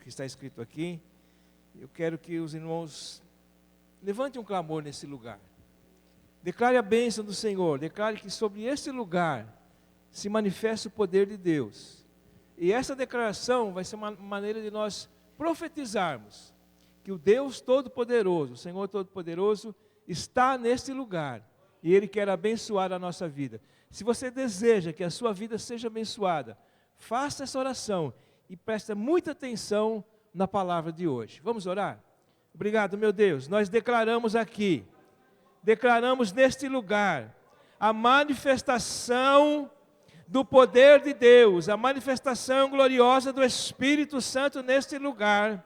que está escrito aqui, eu quero que os irmãos levantem um clamor nesse lugar. Declare a bênção do Senhor, declare que sobre esse lugar se manifesta o poder de Deus. E essa declaração vai ser uma maneira de nós profetizarmos que o Deus Todo-Poderoso, o Senhor Todo-Poderoso, está neste lugar e Ele quer abençoar a nossa vida. Se você deseja que a sua vida seja abençoada, faça essa oração e preste muita atenção na palavra de hoje. Vamos orar? Obrigado, meu Deus. Nós declaramos aqui, declaramos neste lugar, a manifestação do poder de Deus, a manifestação gloriosa do Espírito Santo neste lugar.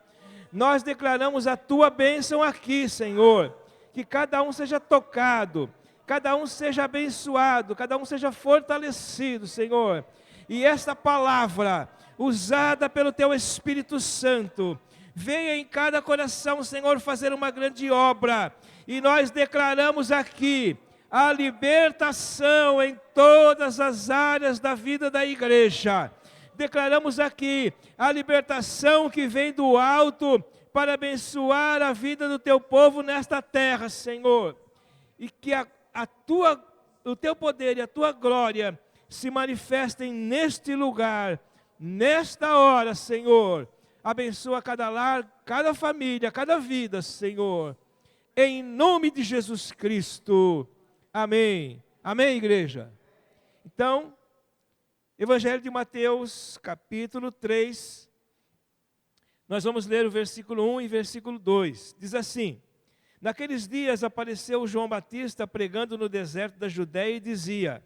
Nós declaramos a Tua bênção aqui, Senhor, que cada um seja tocado, cada um seja abençoado, cada um seja fortalecido, Senhor. E esta palavra, usada pelo Teu Espírito Santo, venha em cada coração, Senhor, fazer uma grande obra. E nós declaramos aqui a libertação em todas as áreas da vida da igreja. Declaramos aqui a libertação que vem do alto para abençoar a vida do Teu povo nesta terra, Senhor. E que o Teu poder e a Tua glória se manifestem neste lugar, nesta hora, Senhor. Abençoa cada lar, cada família, cada vida, Senhor. Em nome de Jesus Cristo. Amém. Amém, igreja? Então, Evangelho de Mateus, capítulo 3. Nós vamos ler o versículo 1 e versículo 2. Diz assim: Naqueles dias apareceu João Batista pregando no deserto da Judéia e dizia: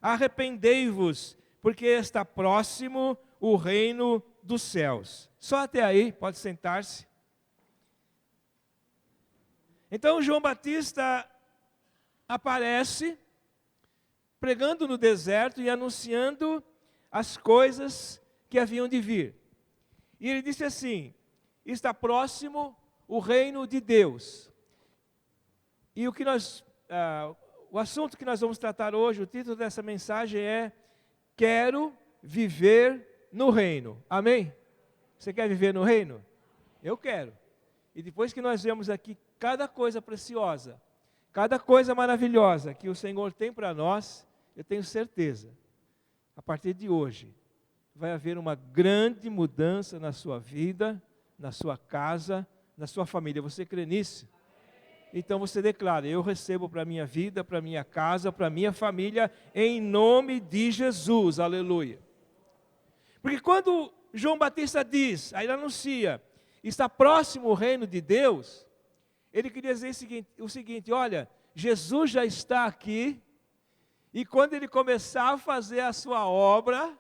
Arrependei-vos, porque está próximo o reino dos céus. Só até aí, pode sentar-se. Então João Batista aparece pregando no deserto e anunciando as coisas que haviam de vir. E ele disse assim: está próximo o reino de Deus. E o assunto que nós vamos tratar hoje, o título dessa mensagem é: Quero viver no reino. Amém? Você quer viver no reino? Eu quero. E depois que nós vemos aqui cada coisa preciosa, cada coisa maravilhosa que o Senhor tem para nós, eu tenho certeza, a partir de hoje, vai haver uma grande mudança na sua vida, na sua casa, na sua família. Você crê nisso? Então você declara: eu recebo para a minha vida, para a minha casa, para a minha família, em nome de Jesus. Aleluia. Porque quando João Batista diz, aí ele anuncia, está próximo o reino de Deus, ele queria dizer o seguinte: olha, Jesus já está aqui, e quando ele começar a fazer a sua obra,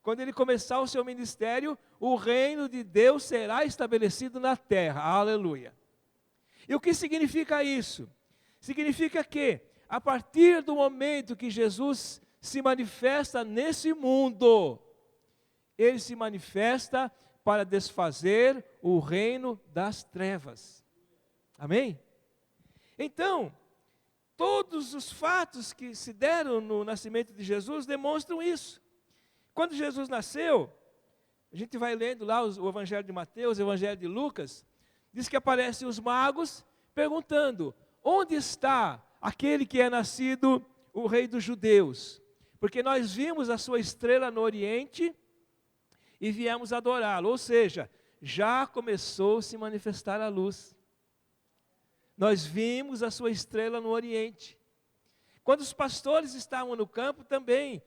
quando ele começar o seu ministério, o reino de Deus será estabelecido na terra. Aleluia. E o que significa isso? Significa que, a partir do momento que Jesus se manifesta nesse mundo, Ele se manifesta para desfazer o reino das trevas. Amém? Então, todos os fatos que se deram no nascimento de Jesus demonstram isso. Quando Jesus nasceu, a gente vai lendo lá o Evangelho de Mateus, o Evangelho de Lucas, diz que aparecem os magos perguntando: onde está aquele que é nascido o rei dos judeus? Porque nós vimos a sua estrela no Oriente e viemos adorá-lo. Ou seja, já começou a se manifestar a luz. Nós vimos a sua estrela no Oriente. Quando os pastores estavam no campo também,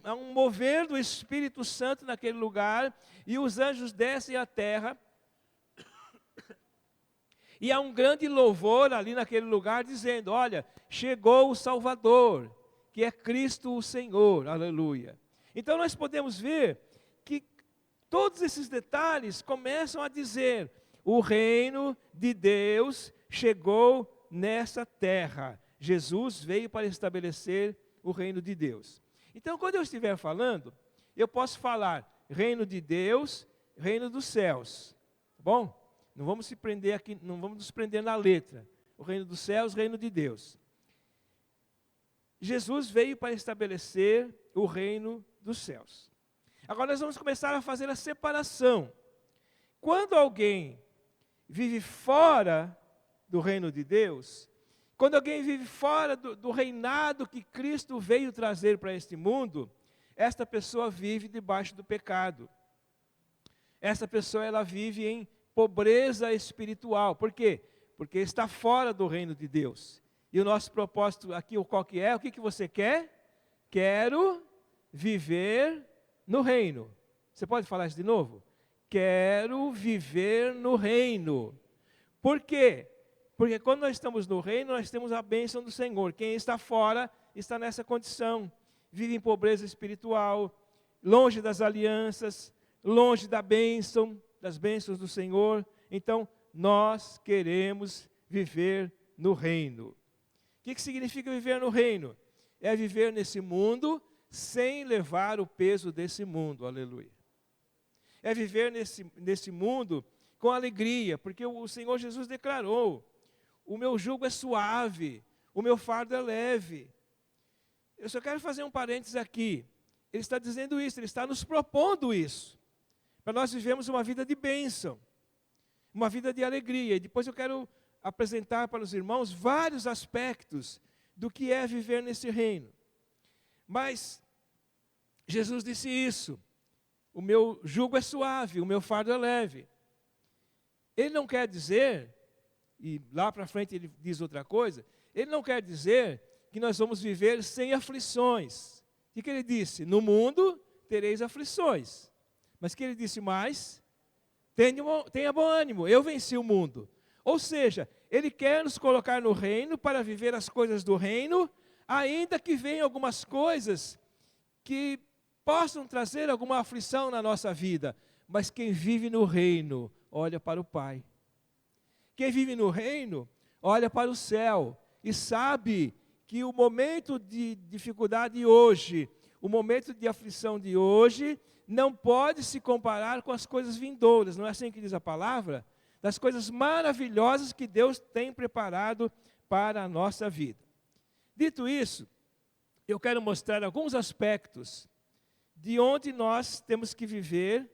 há um mover do Espírito Santo naquele lugar, e os anjos descem à terra, e há um grande louvor ali naquele lugar, dizendo: olha, chegou o Salvador, que é Cristo o Senhor, aleluia. Então nós podemos ver que todos esses detalhes começam a dizer: o reino de Deus chegou nessa terra. Jesus veio para estabelecer o reino de Deus. Então, quando eu estiver falando, eu posso falar reino de Deus, reino dos céus. Tá bom? Não vamos se prender aqui, não vamos nos prender na letra. O reino dos céus, reino de Deus. Jesus veio para estabelecer o reino dos céus. Agora nós vamos começar a fazer a separação. quando alguém vive fora do reino de Deus, quando alguém vive fora do reinado que Cristo veio trazer para este mundo, esta pessoa vive debaixo do pecado. Essa pessoa, ela vive em pobreza espiritual. Por quê? Porque está fora do reino de Deus. E o nosso propósito aqui, qual que é? O que você quer? Quero viver no reino. Você pode falar isso de novo? Quero viver no reino. Por quê? Porque quando nós estamos no reino, nós temos a bênção do Senhor. Quem está fora está nessa condição. Vive em pobreza espiritual, longe das alianças, longe da bênção, das bênçãos do Senhor. Então, nós queremos viver no reino. O que significa viver no reino? É viver nesse mundo sem levar o peso desse mundo, aleluia. É viver nesse mundo com alegria, porque o Senhor Jesus declarou: o meu jugo é suave, o meu fardo é leve. Eu só quero fazer um parênteses aqui. Ele está dizendo isso, ele está nos propondo isso, para nós vivermos uma vida de bênção, uma vida de alegria. E depois eu quero apresentar para os irmãos vários aspectos do que é viver nesse reino. Mas Jesus disse isso: o meu jugo é suave, o meu fardo é leve. Ele não quer dizer, e lá para frente ele diz outra coisa, ele não quer dizer que nós vamos viver sem aflições. O que ele disse? No mundo tereis aflições. Mas o que ele disse mais? Tenha bom ânimo, eu venci o mundo. Ou seja, ele quer nos colocar no reino para viver as coisas do reino, ainda que venham algumas coisas que possam trazer alguma aflição na nossa vida. Mas quem vive no reino, olha para o Pai. Quem vive no reino, olha para o céu e sabe que o momento de dificuldade hoje, o momento de aflição de hoje, não pode se comparar com as coisas vindouras. Não é assim que diz a palavra? Das coisas maravilhosas que Deus tem preparado para a nossa vida. Dito isso, eu quero mostrar alguns aspectos de onde nós temos que viver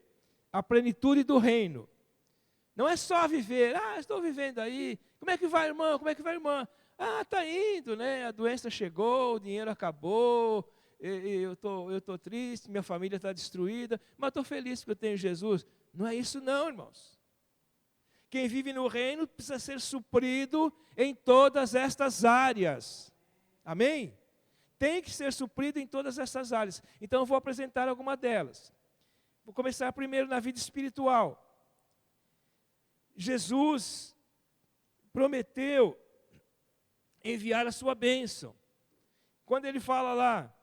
a plenitude do reino. Não é só viver, estou vivendo aí, como é que vai, irmão, como é que vai, irmã? Está indo, né? A doença chegou, o dinheiro acabou, eu estou triste, minha família está destruída, mas estou feliz porque eu tenho Jesus. Não é isso não, irmãos. Quem vive no reino precisa ser suprido em todas estas áreas. Amém? Tem que ser suprido em todas essas áreas. Então eu vou apresentar alguma delas. Vou começar primeiro na vida espiritual. Jesus prometeu enviar a sua bênção. Quando ele fala lá,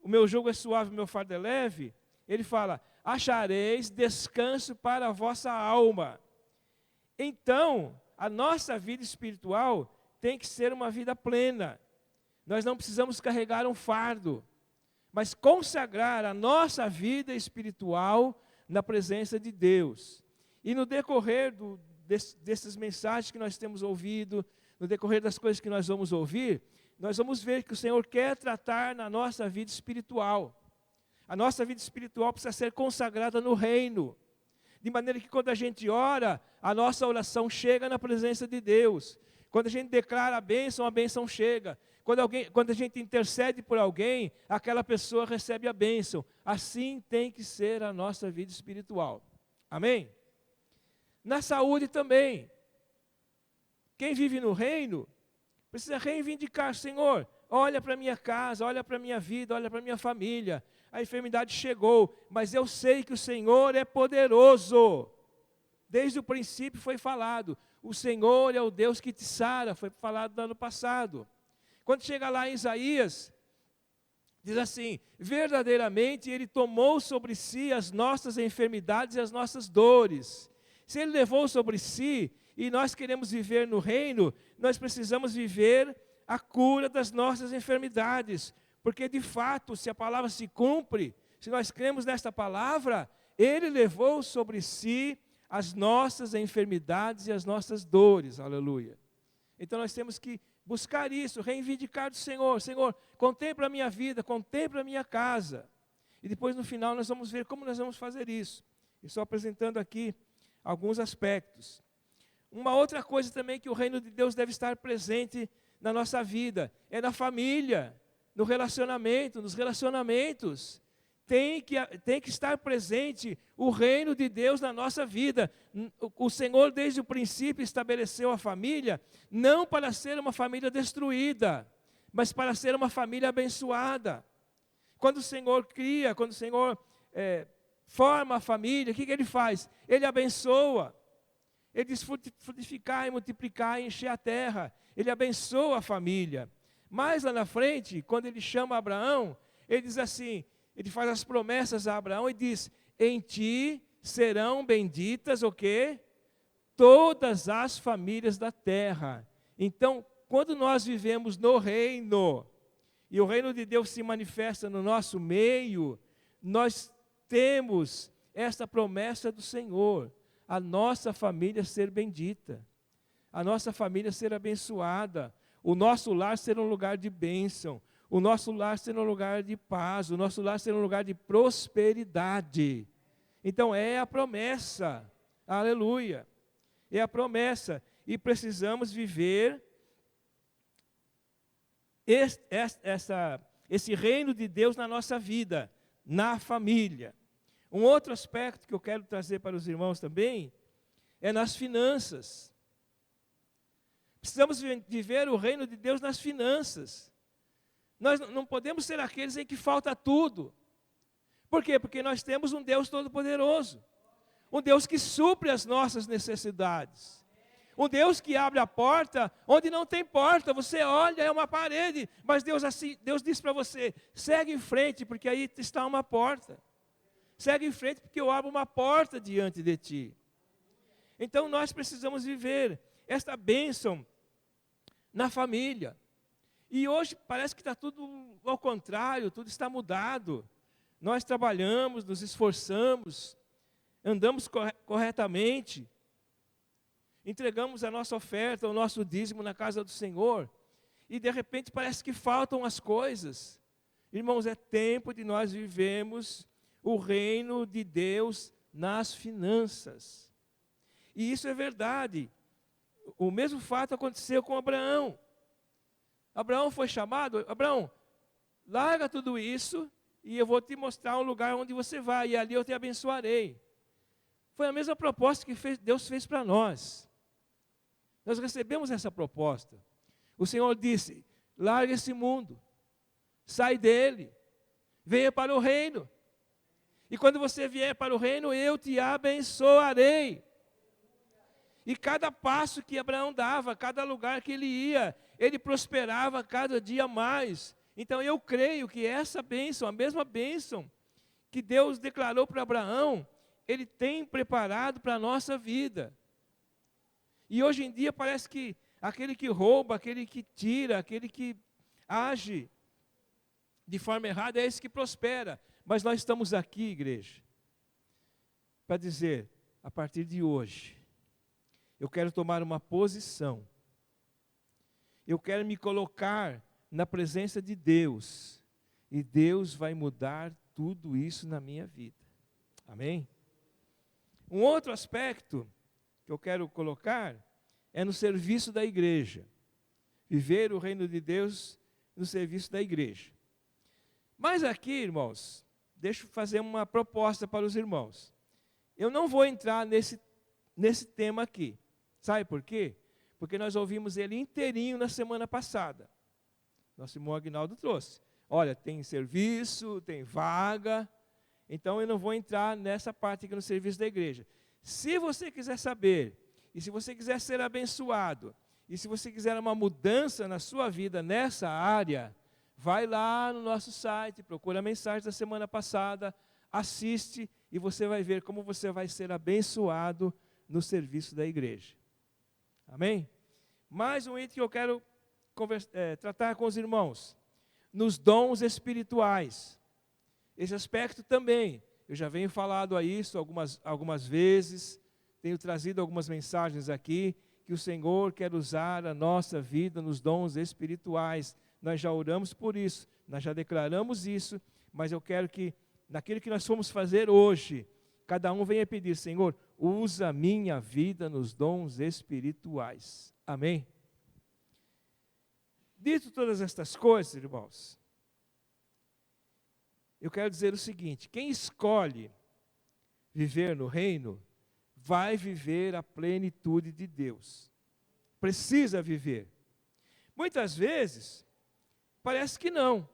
o meu jugo é suave, o meu fardo é leve, ele fala: achareis descanso para a vossa alma. Então, a nossa vida espiritual tem que ser uma vida plena. Nós não precisamos carregar um fardo, mas consagrar a nossa vida espiritual na presença de Deus. E no decorrer dessas mensagens que nós temos ouvido, no decorrer das coisas que nós vamos ouvir, nós vamos ver que o Senhor quer tratar na nossa vida espiritual. A nossa vida espiritual precisa ser consagrada no reino, de maneira que quando a gente ora, a nossa oração chega na presença de Deus. Quando a gente declara a bênção chega. Quando a gente intercede por alguém, aquela pessoa recebe a bênção. Assim tem que ser a nossa vida espiritual. Amém? Na saúde também. Quem vive no reino precisa reivindicar: Senhor, olha para a minha casa, olha para a minha vida, olha para a minha família. A enfermidade chegou, mas eu sei que o Senhor é poderoso. Desde o princípio foi falado, o Senhor é o Deus que te sara, foi falado no ano passado. Quando chega lá em Isaías, diz assim: verdadeiramente Ele tomou sobre si as nossas enfermidades e as nossas dores. Se Ele levou sobre si, e nós queremos viver no reino, nós precisamos viver a cura das nossas enfermidades. Porque de fato, se a palavra se cumpre, se nós cremos nesta palavra, Ele levou sobre si as nossas enfermidades e as nossas dores. Aleluia. Então nós temos que buscar isso, reivindicar do Senhor. Senhor, contempla a minha vida, contempla a minha casa. E depois no final nós vamos ver como nós vamos fazer isso. Estou apresentando aqui alguns aspectos. Uma outra coisa também que o reino de Deus deve estar presente na nossa vida é na família, no relacionamento, nos relacionamentos. Tem que estar presente o reino de Deus na nossa vida. O Senhor, desde o princípio, estabeleceu a família, não para ser uma família destruída, mas para ser uma família abençoada. Quando o Senhor cria, quando o Senhor forma a família, o que Ele faz? Ele abençoa. Ele diz frutificar e multiplicar e encher a terra. Ele abençoa a família. Mais lá na frente, quando Ele chama Abraão, Ele diz assim, Ele faz as promessas a Abraão e diz, em ti serão benditas o quê? Todas as famílias da terra. Então, quando nós vivemos no reino, e o reino de Deus se manifesta no nosso meio, nós temos esta promessa do Senhor, a nossa família ser bendita, a nossa família ser abençoada, o nosso lar ser um lugar de bênção, o nosso lar ser um lugar de paz, o nosso lar ser um lugar de prosperidade. Então é a promessa, aleluia, é a promessa, e precisamos viver esse reino de Deus na nossa vida, na família. Um outro aspecto que eu quero trazer para os irmãos também, é nas finanças. Precisamos viver o reino de Deus nas finanças. Nós não podemos ser aqueles em que falta tudo. Por quê? Porque nós temos um Deus todo-poderoso. Um Deus que supre as nossas necessidades. Um Deus que abre a porta onde não tem porta. Você olha, é uma parede. Mas Deus diz para você, segue em frente, porque aí está uma porta. Segue em frente, porque eu abro uma porta diante de ti. Então nós precisamos viver esta bênção na família. E hoje parece que está tudo ao contrário, tudo está mudado. Nós trabalhamos, nos esforçamos, andamos corretamente, entregamos a nossa oferta, o nosso dízimo na casa do Senhor, e de repente parece que faltam as coisas. Irmãos, é tempo de nós vivermos o reino de Deus nas finanças. E isso é verdade. O mesmo fato aconteceu com Abraão. Abraão foi chamado, Abraão, larga tudo isso e eu vou te mostrar um lugar onde você vai, e ali eu te abençoarei. Foi a mesma proposta que Deus fez para nós. Nós recebemos essa proposta. O Senhor disse, larga esse mundo, sai dele, venha para o reino. E quando você vier para o reino, eu te abençoarei. E cada passo que Abraão dava, cada lugar que ele ia, ele prosperava cada dia mais. Então eu creio que essa bênção, a mesma bênção que Deus declarou para Abraão, Ele tem preparado para a nossa vida. E hoje em dia parece que aquele que rouba, aquele que tira, aquele que age de forma errada, é esse que prospera. Mas nós estamos aqui, igreja, para dizer, a partir de hoje, eu quero tomar uma posição. Eu quero me colocar na presença de Deus. E Deus vai mudar tudo isso na minha vida. Amém? Um outro aspecto que eu quero colocar é no serviço da igreja. Viver o reino de Deus no serviço da igreja. Mas aqui, irmãos, deixa eu fazer uma proposta para os irmãos. Eu não vou entrar nesse tema aqui. Sabe por quê? Porque nós ouvimos ele inteirinho na semana passada. Nosso irmão Aguinaldo trouxe. Olha, tem serviço, tem vaga. Então eu não vou entrar nessa parte aqui no serviço da igreja. Se você quiser saber, e se você quiser ser abençoado, e se você quiser uma mudança na sua vida nessa área, vai lá no nosso site, procura a mensagem da semana passada, assiste e você vai ver como você vai ser abençoado no serviço da igreja. Amém? Mais um item que eu quero tratar com os irmãos. Nos dons espirituais. Esse aspecto também, eu já venho falado a isso algumas vezes, tenho trazido algumas mensagens aqui, que o Senhor quer usar a nossa vida nos dons espirituais. Nós já oramos por isso, nós já declaramos isso, mas eu quero que, naquilo que nós fomos fazer hoje, cada um venha pedir: Senhor, usa a minha vida nos dons espirituais. Amém? Dito todas estas coisas, irmãos, eu quero dizer o seguinte: quem escolhe viver no reino, vai viver a plenitude de Deus. Precisa viver. Muitas vezes, parece que não.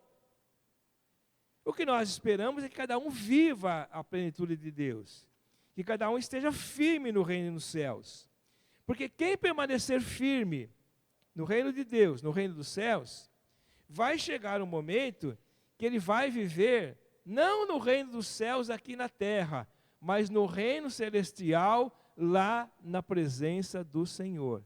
O que nós esperamos é que cada um viva a plenitude de Deus, que cada um esteja firme no reino dos céus. Porque quem permanecer firme no reino de Deus, no reino dos céus, vai chegar um momento que ele vai viver, não no reino dos céus aqui na terra, mas no reino celestial, lá na presença do Senhor.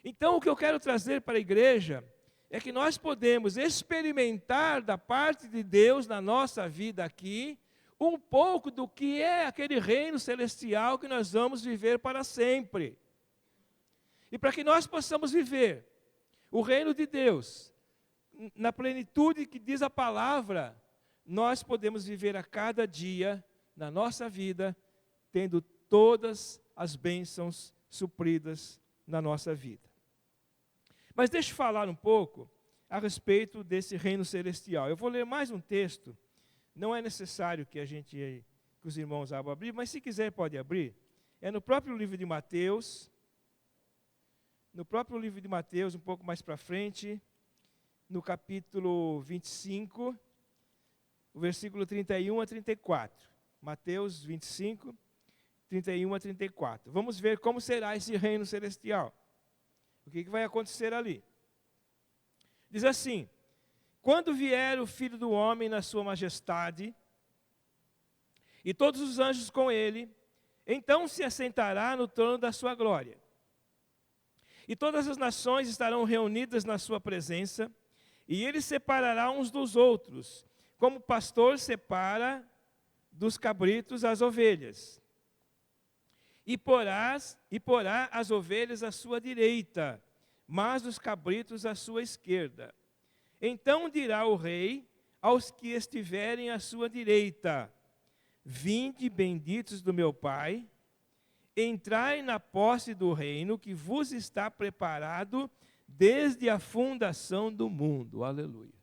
Então, o que eu quero trazer para a igreja é que nós podemos experimentar da parte de Deus na nossa vida aqui, um pouco do que é aquele reino celestial que nós vamos viver para sempre. E para que nós possamos viver o reino de Deus, na plenitude que diz a palavra, nós podemos viver a cada dia, na nossa vida, tendo todas as bênçãos supridas na nossa vida. Mas deixa eu falar um pouco a respeito desse reino celestial. Eu vou ler mais um texto, não é necessário que que os irmãos abrir, mas se quiser pode abrir. É no próprio livro de Mateus, um pouco mais para frente, no capítulo 25, o versículo 31 a 34. Mateus 25, 31 a 34. Vamos ver como será esse reino celestial. O que vai acontecer ali? Diz assim: quando vier o Filho do Homem na sua majestade, e todos os anjos com ele, então se assentará no trono da sua glória. E todas as nações estarão reunidas na sua presença, e ele separará uns dos outros, como o pastor separa dos cabritos as ovelhas. E porá as ovelhas à sua direita, mas os cabritos à sua esquerda. Então dirá o rei aos que estiverem à sua direita: vinde, benditos do meu Pai, entrai na posse do reino que vos está preparado desde a fundação do mundo. Aleluia.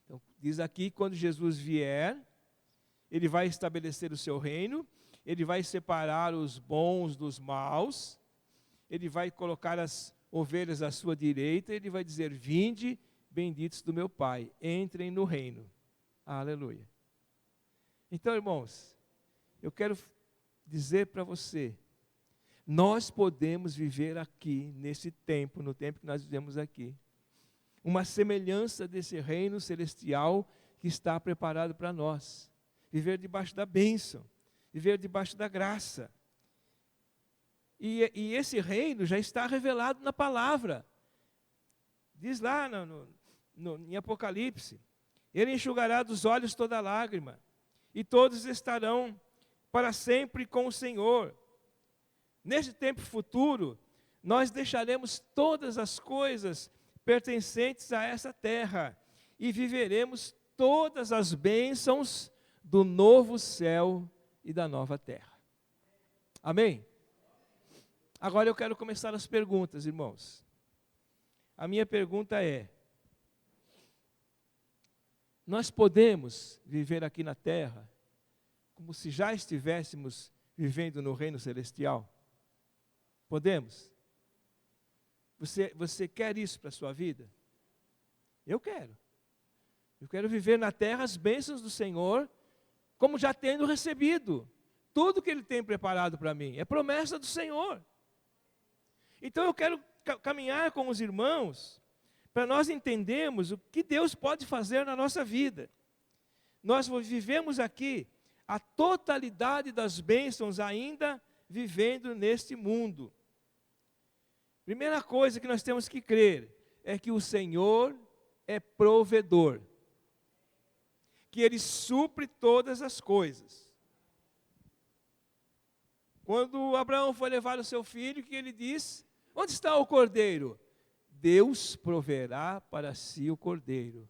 Então, diz aqui, quando Jesus vier, ele vai estabelecer o seu reino, ele vai separar os bons dos maus, ele vai colocar as ovelhas à sua direita, ele vai dizer: vinde, benditos do meu Pai, entrem no reino. Aleluia. Então, irmãos, eu quero dizer para você, nós podemos viver aqui, nesse tempo, no tempo que nós vivemos aqui, uma semelhança desse reino celestial que está preparado para nós. Viver debaixo da bênção, viver debaixo da graça. E esse reino já está revelado na palavra. Diz lá em Apocalipse: ele enxugará dos olhos toda lágrima, e todos estarão para sempre com o Senhor. Nesse tempo futuro, nós deixaremos todas as coisas pertencentes a essa terra, e viveremos todas as bênçãos do novo céu e da nova terra. Amém? Agora eu quero começar as perguntas, irmãos. A minha pergunta é: nós podemos viver aqui na terra como se já estivéssemos vivendo no reino celestial? Podemos? Você quer isso para a sua vida? Eu quero. Eu quero viver na terra as bênçãos do Senhor, como já tendo recebido. Tudo que Ele tem preparado para mim é promessa do Senhor. Então eu quero caminhar com os irmãos, para nós entendermos o que Deus pode fazer na nossa vida. Nós vivemos aqui a totalidade das bênçãos ainda vivendo neste mundo. Primeira coisa que nós temos que crer é que o Senhor é provedor, que Ele supre todas as coisas. Quando Abraão foi levar o seu filho, o que ele disse? Onde está o cordeiro? Deus proverá para si o cordeiro.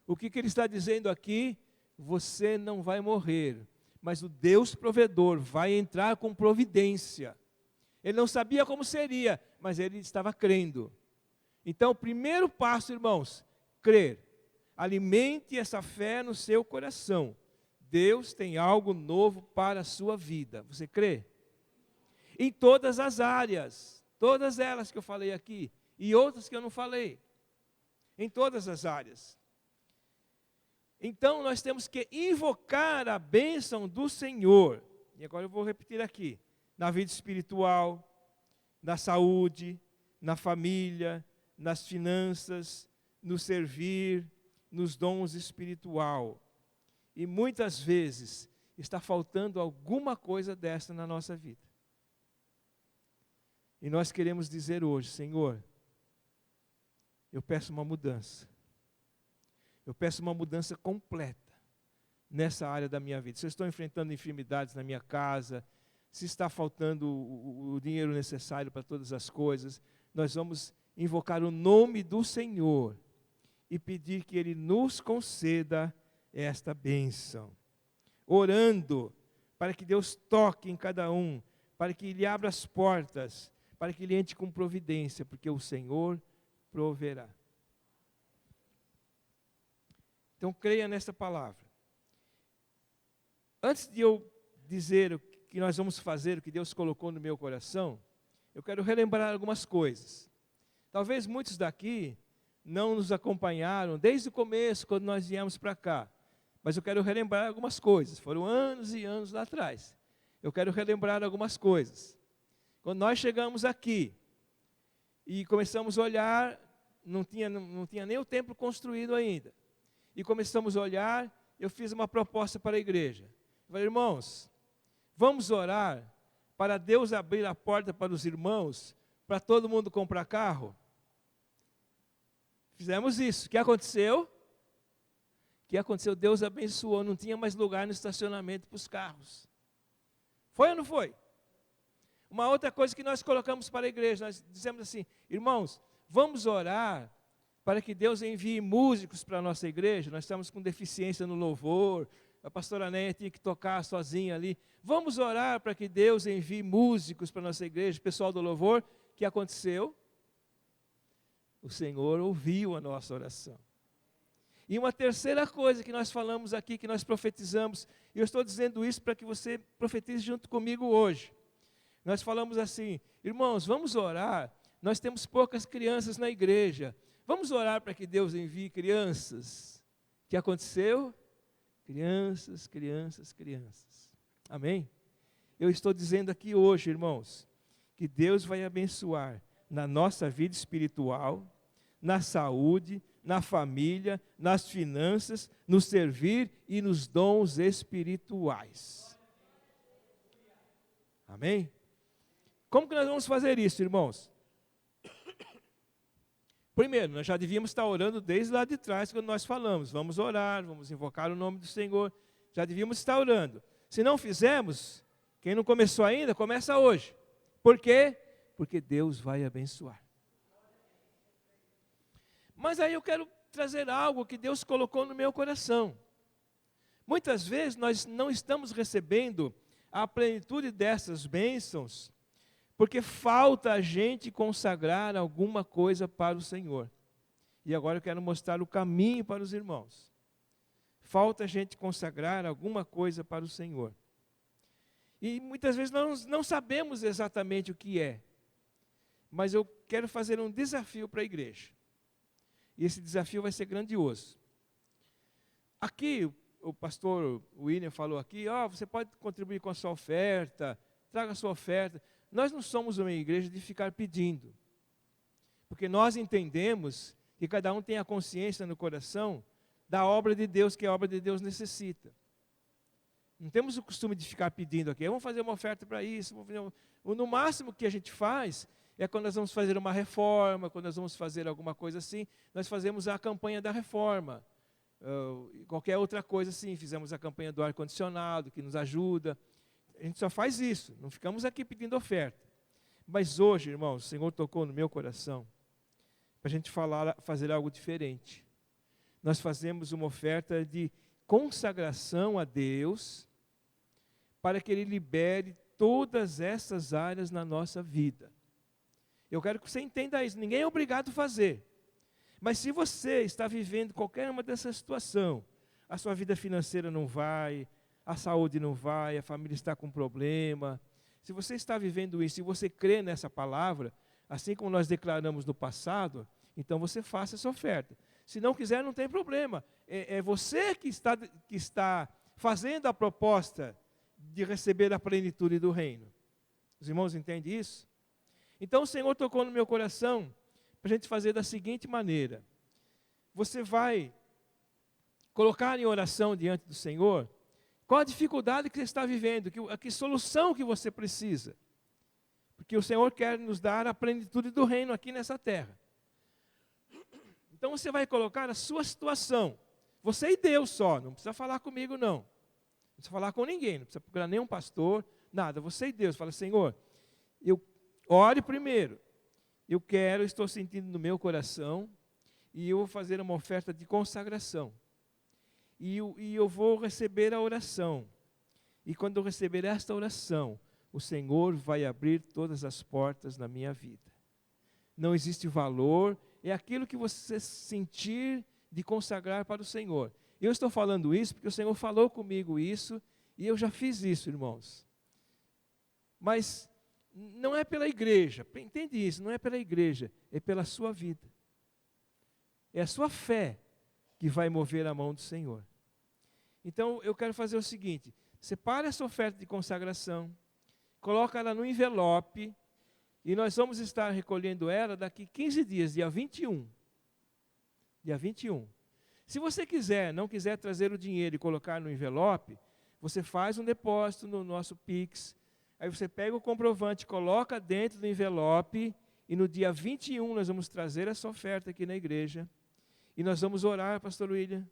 O que ele está dizendo aqui? Você não vai morrer, Mas o Deus provedor vai entrar com providência. Ele não sabia como seria, mas ele estava crendo. Então, o primeiro passo, irmãos, crer. Alimente essa fé no seu coração. Deus tem algo novo para a sua vida. Você crê? Em todas as áreas, todas elas que eu falei aqui, e outras que eu não falei. Em todas as áreas. Então, nós temos que invocar a bênção do Senhor. E agora eu vou repetir aqui. Na vida espiritual, na saúde, na família, nas finanças, no servir, nos dons espiritual. E muitas vezes está faltando alguma coisa dessa na nossa vida. E nós queremos dizer hoje, Senhor, eu peço uma mudança. Eu peço uma mudança completa nessa área da minha vida. Se eu estou enfrentando enfermidades na minha casa, se está faltando o dinheiro necessário para todas as coisas, nós vamos invocar o nome do Senhor e pedir que Ele nos conceda esta bênção. Orando para que Deus toque em cada um, para que Ele abra as portas, para que Ele entre com providência, porque o Senhor proverá. Então creia nesta palavra. Antes de eu dizer o que nós vamos fazer, o que Deus colocou no meu coração, eu quero relembrar algumas coisas. Talvez muitos daqui não nos acompanharam desde o começo, quando nós viemos para cá. Mas eu quero relembrar algumas coisas. Foram anos e anos lá atrás. Eu quero relembrar algumas coisas. Quando nós chegamos aqui e começamos a olhar, não tinha nem o templo construído ainda. E começamos a olhar, eu fiz uma proposta para a igreja. Eu falei, irmãos, vamos orar para Deus abrir a porta para os irmãos, para todo mundo comprar carro? Fizemos isso. O que aconteceu? O que aconteceu? Deus abençoou, não tinha mais lugar no estacionamento para os carros. Foi ou não foi? Uma outra coisa que nós colocamos para a igreja, nós dizemos assim, irmãos, vamos orar para que Deus envie músicos para a nossa igreja. Nós estamos com deficiência no louvor, a pastora Néia tinha que tocar sozinha ali. Vamos orar para que Deus envie músicos para a nossa igreja, pessoal do louvor. O que aconteceu? O Senhor ouviu a nossa oração. E uma terceira coisa que nós falamos aqui, que nós profetizamos, e eu estou dizendo isso para que você profetize junto comigo hoje. Nós falamos assim, irmãos, vamos orar, nós temos poucas crianças na igreja, vamos orar para que Deus envie crianças. O que aconteceu? Crianças, crianças, crianças. Amém? Eu estou dizendo aqui hoje, irmãos, que Deus vai abençoar na nossa vida espiritual, na saúde, na família, nas finanças, no servir e nos dons espirituais. Amém? Como que nós vamos fazer isso, irmãos? Primeiro, nós já devíamos estar orando desde lá de trás, quando nós falamos, vamos orar, vamos invocar o nome do Senhor, já devíamos estar orando. Se não fizermos, quem não começou ainda, começa hoje. Por quê? Porque Deus vai abençoar. Mas aí eu quero trazer algo que Deus colocou no meu coração. Muitas vezes nós não estamos recebendo a plenitude dessas bênçãos, porque falta a gente consagrar alguma coisa para o Senhor. E agora eu quero mostrar o caminho para os irmãos. Falta a gente consagrar alguma coisa para o Senhor. E muitas vezes nós não sabemos exatamente o que é. Mas eu quero fazer um desafio para a igreja. E esse desafio vai ser grandioso. Aqui, o pastor William falou aqui, você pode contribuir com a sua oferta, traga a sua oferta. Nós não somos uma igreja de ficar pedindo. Porque nós entendemos que cada um tem a consciência no coração da obra de Deus, que a obra de Deus necessita. Não temos o costume de ficar pedindo aqui, vamos fazer uma oferta para isso. No máximo que a gente faz é quando nós vamos fazer uma reforma, quando nós vamos fazer alguma coisa assim, nós fazemos a campanha da reforma. Qualquer outra coisa assim, fizemos a campanha do ar-condicionado, que nos ajuda. A gente só faz isso, não ficamos aqui pedindo oferta. Mas hoje, irmãos, o Senhor tocou no meu coração para a gente fazer algo diferente. Nós fazemos uma oferta de consagração a Deus para que Ele libere todas essas áreas na nossa vida. Eu quero que você entenda isso, ninguém é obrigado a fazer. Mas se você está vivendo qualquer uma dessa situação, a sua vida financeira não vai, a saúde não vai, a família está com problema. Se você está vivendo isso e você crê nessa palavra, assim como nós declaramos no passado, então você faça essa oferta. Se não quiser, não tem problema. É você que está fazendo a proposta de receber a plenitude do reino. Os irmãos entendem isso? Então o Senhor tocou no meu coração para a gente fazer da seguinte maneira. Você vai colocar em oração diante do Senhor qual a dificuldade que você está vivendo, que solução que você precisa. Porque o Senhor quer nos dar a plenitude do reino aqui nessa terra. Então você vai colocar a sua situação. Você e Deus só, não precisa falar comigo não. Não precisa falar com ninguém, não precisa procurar nenhum pastor, nada. Você e Deus, fala, Senhor, eu ore primeiro. Estou sentindo no meu coração, e eu vou fazer uma oferta de consagração. E eu vou receber a oração. E quando eu receber esta oração, o Senhor vai abrir todas as portas na minha vida. Não existe valor, é aquilo que você sentir de consagrar para o Senhor. Eu estou falando isso porque o Senhor falou comigo isso, e eu já fiz isso, irmãos. Mas não é pela igreja, entende isso, não é pela igreja, é pela sua vida. É a sua fé que vai mover a mão do Senhor. Então eu quero fazer o seguinte, separe essa oferta de consagração, coloca ela no envelope, e nós vamos estar recolhendo ela daqui 15 dias, dia 21. Dia 21. Se você não quiser trazer o dinheiro e colocar no envelope, você faz um depósito no nosso Pix, aí você pega o comprovante, coloca dentro do envelope, e no dia 21 nós vamos trazer essa oferta aqui na igreja, e nós vamos orar, pastor William,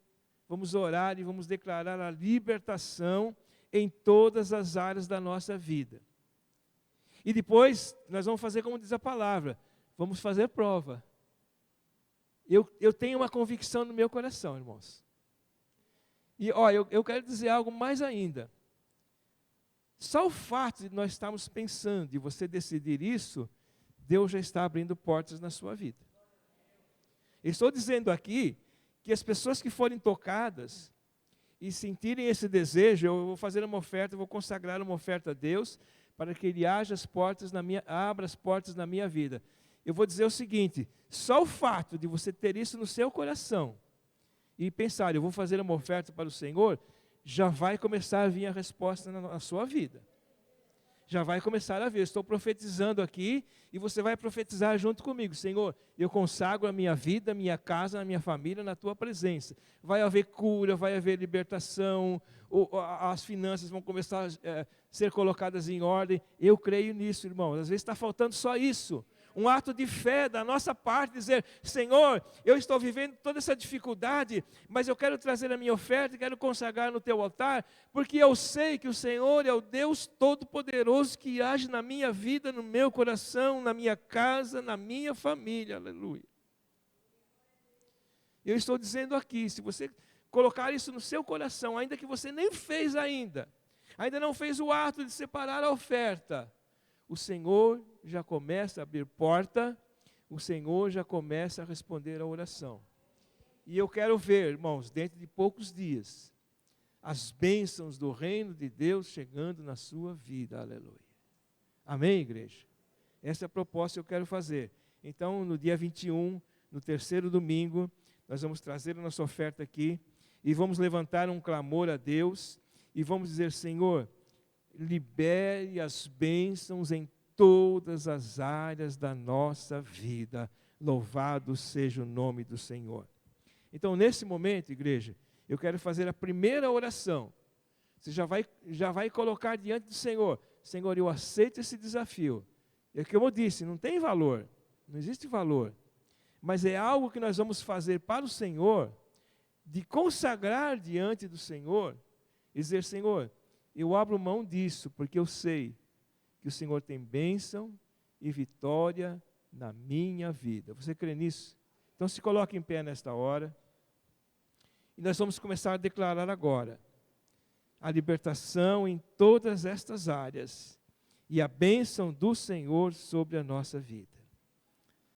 vamos orar e vamos declarar a libertação em todas as áreas da nossa vida. E depois nós vamos fazer como diz a palavra, vamos fazer prova. Eu tenho uma convicção no meu coração, irmãos. E eu quero dizer algo mais ainda. Só o fato de nós estarmos pensando e você decidir isso, Deus já está abrindo portas na sua vida. Eu estou dizendo aqui que as pessoas que forem tocadas e sentirem esse desejo, eu vou fazer uma oferta, eu vou consagrar uma oferta a Deus, para que Ele abra as portas na minha vida. Eu vou dizer o seguinte, só o fato de você ter isso no seu coração, e pensar, eu vou fazer uma oferta para o Senhor, já vai começar a vir a resposta na sua vida. Já vai começar a vir. Estou profetizando aqui, e você vai profetizar junto comigo. Senhor, eu consagro a minha vida, a minha casa, a minha família na Tua presença. Vai haver cura, vai haver libertação, as finanças vão começar a ser colocadas em ordem. Eu creio nisso, irmãos. Às vezes está faltando só isso. Um ato de fé da nossa parte, dizer, Senhor, eu estou vivendo toda essa dificuldade, mas eu quero trazer a minha oferta, quero consagrar no Teu altar, porque eu sei que o Senhor é o Deus Todo-Poderoso que age na minha vida, no meu coração, na minha casa, na minha família, aleluia. Eu estou dizendo aqui, se você colocar isso no seu coração, ainda que você nem fez ainda não fez o ato de separar a oferta, o Senhor já começa a abrir porta, o Senhor já começa a responder a oração. E eu quero ver, irmãos, dentro de poucos dias, as bênçãos do reino de Deus chegando na sua vida, aleluia. Amém, igreja? Essa é a proposta que eu quero fazer. Então, no dia 21, no terceiro domingo, nós vamos trazer a nossa oferta aqui, e vamos levantar um clamor a Deus, e vamos dizer, Senhor, libere as bênçãos em todas as áreas da nossa vida. Louvado seja o nome do Senhor. Então, nesse momento, igreja, eu quero fazer a primeira oração. Você já vai colocar diante do Senhor. Senhor, eu aceito esse desafio. É como eu disse, não tem valor, não existe valor. Mas é algo que nós vamos fazer para o Senhor, de consagrar diante do Senhor, e dizer, Senhor, eu abro mão disso, porque eu sei que o Senhor tem bênção e vitória na minha vida. Você crê nisso? Então se coloque em pé nesta hora. E nós vamos começar a declarar agora. a libertação em todas estas áreas e a bênção do Senhor sobre a nossa vida.